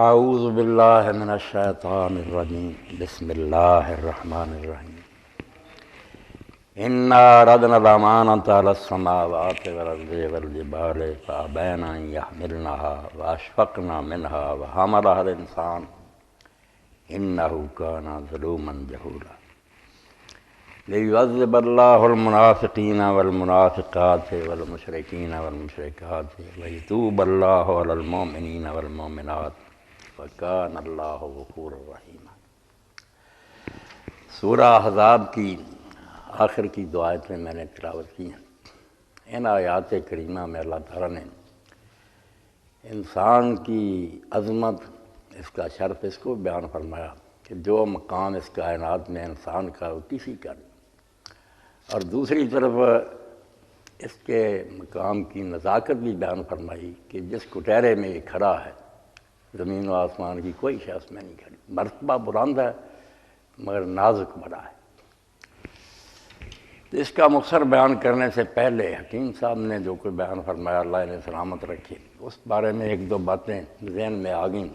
اعوذ باللہ من الشیطان الرجیم بسم اللہ الرحمن الرحیم انا عرضنا الامانۃ علی السماوات والارض والجبال فابین ان یحملنها واشفقن منها وحملها الانسان انه کان ظلوما جہولا لیعذب اللہ المنافقین والمنافقات والمشرکین والمشرکات ویتوب اللہ علی المؤمنین والمؤمنات وکان اللہ غفور الرحیم۔ سورہ احزاب کی آخر کی دو آیتیں میں نے تلاوت کی ہیں۔ ان آیات کریمہ میں اللہ تعالیٰ نے انسان کی عظمت، اس کا شرف، اس کو بیان فرمایا کہ جو مقام اس کائنات میں انسان کا وہ کسی کا نہیں، اور دوسری طرف اس کے مقام کی نزاکت بھی بیان فرمائی کہ جس کٹہرے میں یہ کھڑا ہے زمین و آسمان کی کوئی شے اس میں نہیں کھڑی، مرتبہ بلند ہے مگر نازک بڑا ہے۔ تو اس کا مختصر بیان کرنے سے پہلے حکیم صاحب نے جو کوئی بیان فرمایا، اللہ انہیں سلامت رکھے، اس بارے میں ایک دو باتیں ذہن میں آ گئیں،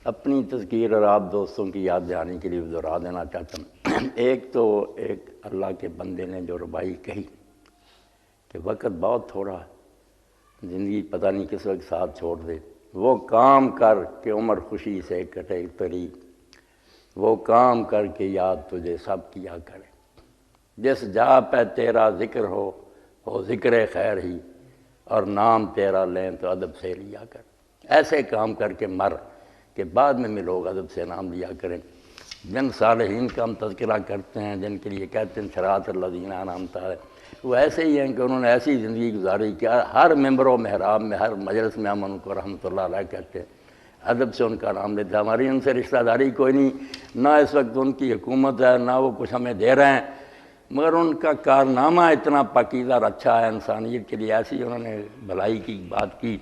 اپنی تذکیر اور آپ دوستوں کی یاد دہانی کے لیے دہرا دینا چاہتا ہوں۔ ایک اللہ کے بندے نے جو ربائی کہی کہ وقت بہت تھوڑا ہے، زندگی پتہ نہیں کس وقت ساتھ چھوڑ دے، وہ کام کر کے عمر خوشی سے کٹے تری، وہ کام کر کے یاد تجھے سب کیا کرے، جس جا پہ تیرا ذکر ہو ذکر خیر ہی، اور نام تیرا لیں تو ادب سے لیا کر۔ ایسے کام کر کے مر کہ بعد میں لوگ ادب سے نام لیا کریں۔ جن صالحین کا ہم تذکرہ کرتے ہیں، جن کے لیے کہتے ہیں صراط الذین انعمت علیہم، وہ ایسے ہی ہیں کہ انہوں نے ایسی زندگی گزاری کہ ہر ممبر و محراب میں، ہر مجلس میں ہم ان کو رحمۃ اللہ علیہ کہتے ہیں، ادب سے ان کا نام لیتے ہیں۔ ہماری ان سے رشتہ داری کوئی نہیں، نہ اس وقت ان کی حکومت ہے، نہ وہ کچھ ہمیں دے رہے ہیں، مگر ان کا کارنامہ اتنا پاکیزہ اور اچھا ہے انسانیت کے لیے، ایسی انہوں نے بھلائی کی بات کی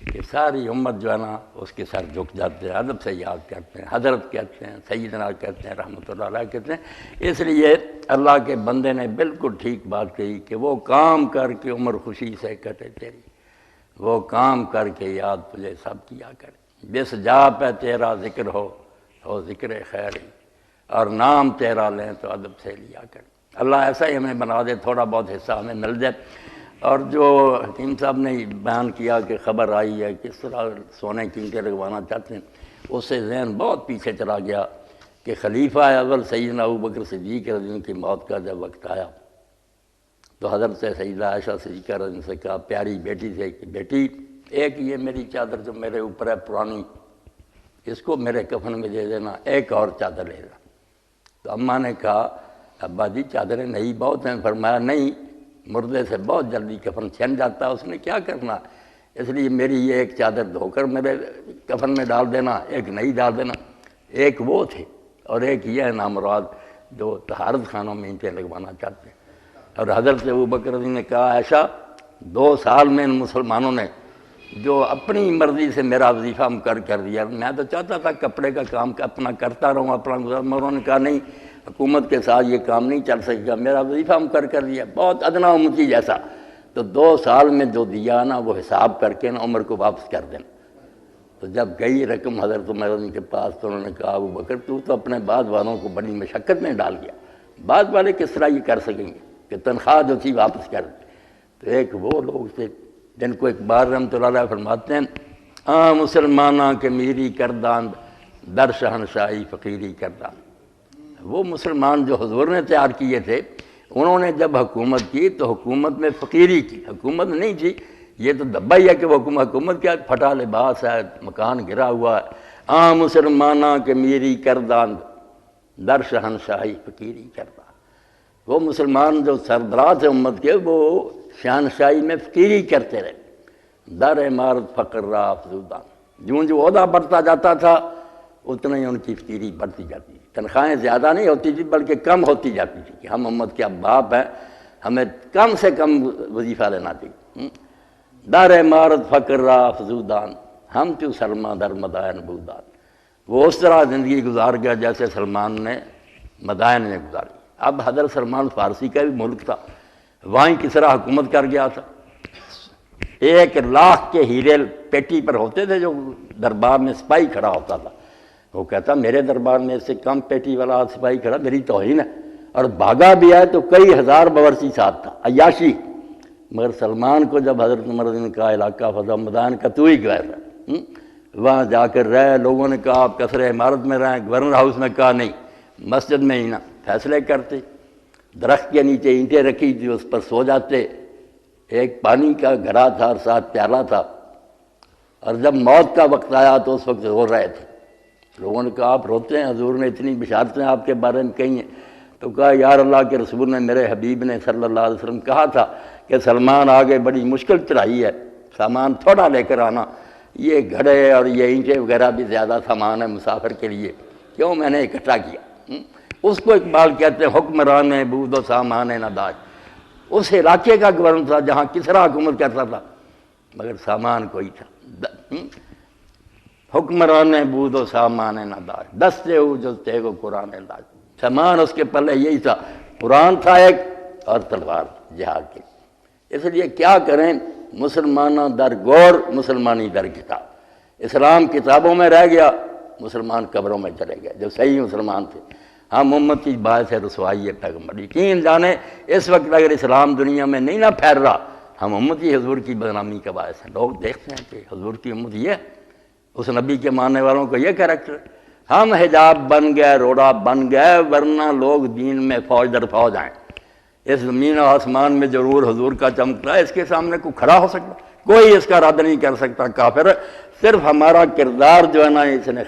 کہ ساری امت جو ہے نا اس کے سر جھک جاتے ہیں، ادب سے یاد کرتے ہیں، حضرت کہتے ہیں، سیدنا کہتے ہیں، رحمۃ اللہ علیہ کہتے ہیں۔ اس لیے اللہ کے بندے نے بالکل ٹھیک بات کہی کہ وہ کام کر کے عمر خوشی سے کٹے تیری، وہ کام کر کے یاد تجھے سب کیا کرے، جس جا پہ تیرا ذکر ہو ذکر خیر ہی، اور نام تیرا لیں تو ادب سے لیا کرے۔ اللہ ایسا ہی ہمیں بنا دے، تھوڑا بہت حصہ ہمیں مل جائے۔ اور جو حکیم صاحب نے بیان کیا کہ خبر آئی ہے کس طرح سونے کی اینٹیں لگوانا چاہتے ہیں، اس سے ذہن بہت پیچھے چلا گیا کہ خلیفہ اول سیدنا ابوبکر صدیق رضی اللہ عنہ کی موت کا جب وقت آیا تو حضرت سیدہ عائشہ صدیقہ رضی اللہ عنہ سے کہا، پیاری بیٹی سے کہ بیٹی ایک یہ میری چادر جو میرے اوپر ہے پرانی، اس کو میرے کفن میں دے دینا، ایک اور چادر لے لینا۔ تو اماں نے کہا، ابا جی چادریں نئی بہت ہیں۔ فرمایا نہیں، مردے سے بہت جلدی کفن چھن جاتا ہے، اس نے کیا کرنا، اس لیے میری یہ ایک چادر دھو کر میرے کفن میں ڈال دینا، ایک نئی ڈال دینا۔ ایک وہ تھے اور ایک یہ نامراد جو طہارت خانوں میں اینٹیں لگوانا چاہتے ہیں۔ اور حضرت ابوبکر رضی نے کہا، عائشہ 2 سال میں ان مسلمانوں نے جو اپنی مرضی سے میرا وظیفہ مقرر کر دیا، میں تو چاہتا تھا کپڑے کا کام اپنا کرتا رہوں، اپنا گزار، مگر انہوں نے کہا نہیں، حکومت کے ساتھ یہ کام نہیں چل سکے گا، میرا وظیفہ مقرر کر دیا، بہت ادنا امتی جیسا، تو 2 سال میں جو دیا نا وہ حساب کر کے نا عمر کو واپس کر دینا۔ تو جب گئی رقم حضرت عمر کے پاس تو انہوں نے کہا، ابوبکر تو اپنے بعد والوں کو بڑی مشقت میں ڈال گیا، بعد والے کس طرح یہ کر سکیں گے کہ تنخواہ جو تھی واپس کر دیں۔ تو ایک وہ لوگ تھے جن کو اقبال رحمۃ اللہ علیہ فرماتے ہیں، مسلمانہ کے میری کردان در شہنشاہی فقیری کردان۔ وہ مسلمان جو حضور نے تیار کیے تھے، انہوں نے جب حکومت کی تو حکومت میں فقیری کی، حکومت نہیں تھی، یہ تو دبا ہی ہے کہ وہ حکومت کیا، پھٹا لباس ہے، مکان گرا ہوا ہے۔ مسلمانہ کے میری کردان در شہنشاہی فقیری کردان۔ وہ مسلمان جو سربراہ تھے امت کے، وہ شہنشاہی میں فقیری کرتے رہے، در عمارت فقر را افزودان، جو عہدہ بڑھتا جاتا تھا اتنا ہی ان کی فقیری بڑھتی جاتی تھی، تنخواہیں زیادہ نہیں ہوتی تھی بلکہ کم ہوتی جاتی تھی کہ ہم امت کے اب باپ ہیں، ہمیں کم سے کم وظیفہ لینا چاہیے۔ در عمارت فقر را افزودان، ہم تو سلمہ در مدائن بودان۔ وہ اس طرح زندگی گزار گیا جیسے سلمان نے مدائن میں گزاری۔ اب حضرت سلمان فارسی کا بھی ملک تھا، وہیں کس طرح حکومت کر گیا تھا، 1,00,000 کے ہیرے پیٹی پر ہوتے تھے جو دربار میں سپاہی کھڑا ہوتا تھا، وہ کہتا میرے دربار میں اس سے کم پیٹی والا سپاہی کھڑا میری توہین ہے، اور بھاگا بھی آئے تو کئی ہزار باورچی ساتھ تھا، عیاشی۔ مگر سلمان کو جب حضرت عمر نے کہا علاقہ فضا مدان کا تو ہی گورنر، وہاں جا کر رہے، لوگوں نے کہا آپ قصر عمارت میں رہیں، گورنر ہاؤس میں کہا نہیں، مسجد میں ہی نہ فیصلے کرتے، درخت کے نیچے اینٹیں رکھی تھی اس پر سو جاتے، ایک پانی کا گھڑا تھا اور ساتھ پیالہ تھا، اور جب موت کا وقت آیا تو اس وقت رو رہے تھے۔ لوگوں نے کہا آپ روتے ہیں، حضور نے اتنی بشارتیں آپ کے بارے میں کہی ہیں، تو کہا یار اللہ کے رسول نے، میرے حبیب نے صلی اللہ علیہ وسلم کہا تھا کہ سلمان آگے بڑی مشکل چڑھائی ہے، سامان تھوڑا لے کر آنا، یہ گھڑے اور یہ اینٹیں وغیرہ بھی زیادہ سامان ہے مسافر کے لیے، کیوں میں نے اکٹھا کیا۔ اس کو اقبال کہتے ہیں حکمران بود و سامان نداج، اس علاقے کا گورنر تھا جہاں کسریٰ حکومت کرتا تھا مگر سامان کوئی تھا۔ حکمران بود و سامان نداج، دستے ہو جو تیغ و قرآن لاج، سامان اس کے پلے یہی تھا، قرآن تھا ایک اور تلوار جہاد کی۔ اس لیے کیا کریں، مسلمانہ در گور مسلمانی در کتاب، اسلام کتابوں میں رہ گیا، مسلمان قبروں میں چلے گئے جو صحیح مسلمان تھے۔ ہم امت کی باعث رسوائی ہے پیغمبر، یقین جانے اس وقت اگر اسلام دنیا میں نہیں نہ پھیل رہا، ہم امتی حضور کی بدنامی کا باعث ہیں۔ لوگ دیکھتے ہیں کہ حضور کی امت یہ ہے، اس نبی کے ماننے والوں کو یہ کریکٹر، ہم حجاب بن گئے، روڑا بن گئے، ورنہ لوگ دین میں فوج در فوج آئیں۔ اس زمین و آسمان میں ضرور حضور کا چمکتا ہے، اس کے سامنے کوئی کھڑا ہو سکتا، کوئی اس کا رد نہیں کر سکتا، کافر۔ صرف ہمارا کردار جو ہے نا اس نے